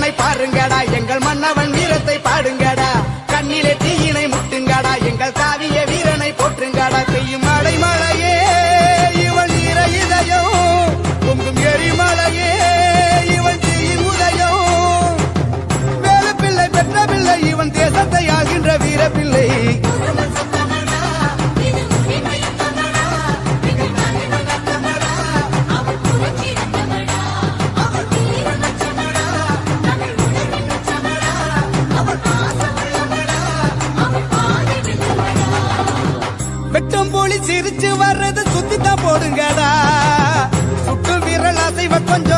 வீரனை பாருங்கடா எங்கள் மன்னவன் வீரத்தை பாடுங்கடா கண்ணிலே தீயினை முட்டுங்கடா எங்கள் காவிய வீரனை போற்றுங்கடா பெய்யும் மழை மழையே இவன் ஈர இதயம் பொங்கும் எரிமலையே இவன் தீயின் உதயம் வேலு பிள்ளை பெற்ற பிள்ளை இவன் தேசத்தை ஆகின்ற வீர பிள்ளை சிரிச்சு வர்றது சுத்தித்தான் போடுங்கடா சுட்டு விரல் அசைவ கொஞ்சம்